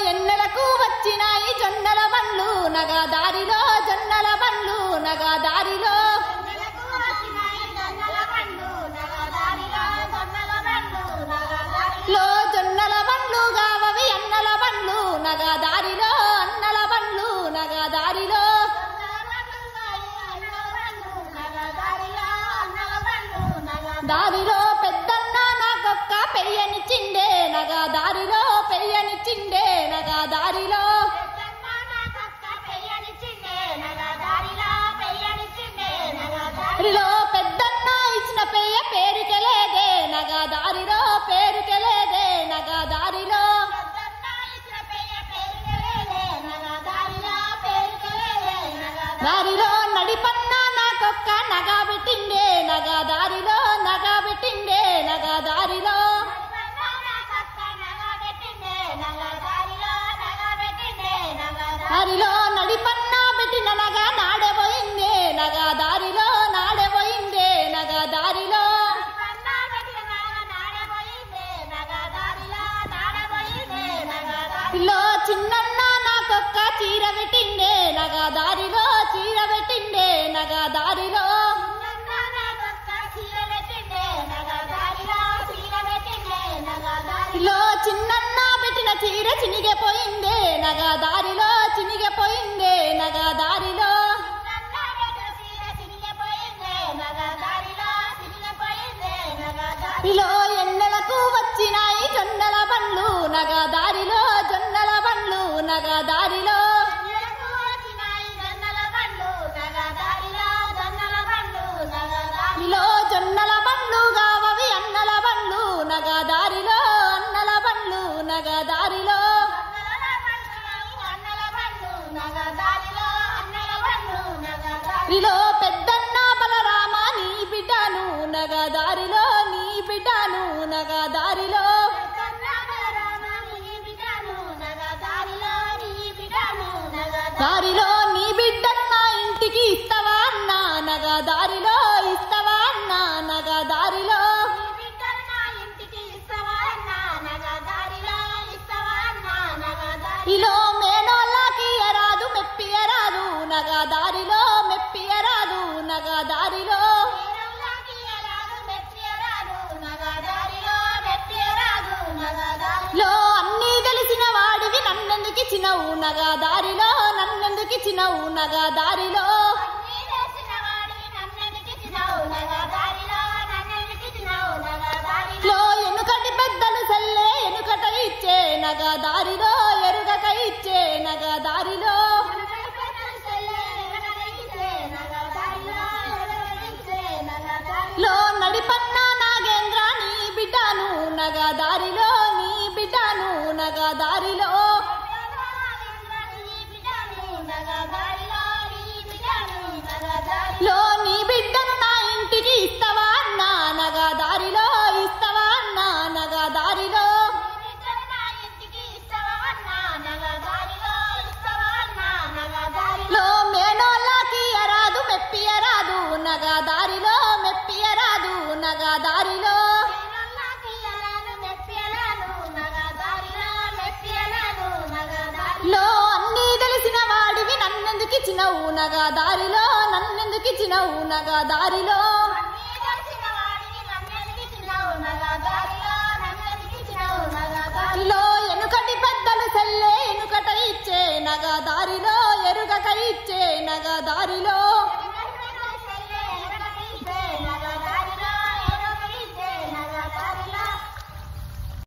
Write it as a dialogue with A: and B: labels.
A: ఎన్నెలకు వచ్చినాయి జొన్నల బండ్లు నగా దారిలో జొన్నల బండ్లు నగా దారిలో లో జొన్నల బండ్లు గావవి అన్నల బండ్లు నగా దారిలో అన్నల బండ్లు నగా దారిలో దారిలో పెద్దన్న నాకొక్క పెయ్యనిచ్చిండే నగా దారిలో పెయ్యనిచ్చిండే నగా దారిలో పెద్దన్న ఇచ్చిన పెయ్య పేరుకెలేదే నగా దారిలో పేరుకెలేదే నగా దారిలో దారిలో నడిపన్న నాకొక్క నగా పెట్టిండే నగా దారిలో నగా పెట్టిండే నగా దారిలో దారిలో నడిపన్న పెట్టిన నగా నాడెపోయిందే నగా దారిలో నాడెపోయిందే నగా దారిలో లో చిన్నన్న నాకొక్క చీర పెట్టిండే నగా దారిలో చీర పెట్టిండే నగా దారిలో లో చిన్నన్న పెట్టిన చీర చినిగిపోయిందే నగా దారిలో చినిగిపోయిందే నగా దారిలో లో ఎన్నెలకు వచ్చినాయి జొన్నల బండ్లు నగా దారిలో జొన్నల బండ్లు నగా దారిలో లో జొన్నల బండ్లు గావవి అన్నల బండ్లు నగా దారిలో అన్నల బండ్లు నగా దారిలో లో పెద్దన్న బలరామ నీ బిడ్డను నగా దారిలో నీ బిడ్డను నగా దారిలో దారిలో నీ బిడ్డన్న ఇంటికి ఇస్తావా అన్నా నగా దారిలో ఇస్తావా అన్నా నగా దారిలో ఇలో మేనోళ్ళకి ఎరాదు మెప్పియరాదు నగా దారిలో మెప్పియరాదు నగా దారిలో లో అన్నీ తెలిసిన వాడివి నన్నెందుకు ఇచ్చినవు నగా దారిలో నన్నెందుకు ఇచ్చినవు నగా దారిలో లో ఎనుకటి పెద్దలు సల్లే ఎనుకట ఇచ్చే నగా దారిలో ఎరుగక ఇచ్చే నగా దారిలో లో నడిపన్న నాగేంద్ర నీ బిడ్డను నగా దారిలో నీ బిడ్డను నగా దారిలో లో నీ బిడ్డను నా ఇంటికి ఇస్తావా అన్నా నగా దారిలో ఇస్తావా అన్నా నగా దారిలో లో మేనోళ్ళకి ఎరాదు మెప్పియరాదు నగా దారిలో మెప్పియరాదు నగా దారిలో లో అన్నీ తెలిసిన వాడివి నన్నెందుకు ఇచ్చినవు నగా దారిలో నన్నెందుకు ఇచ్చినవు నగా దారిలో లో ఎనుకటి పెద్దలు సెల్లే ఎనుకట ఇచ్చే నగా దారిలో ఎరుగక ఇచ్చే నగా దారిలో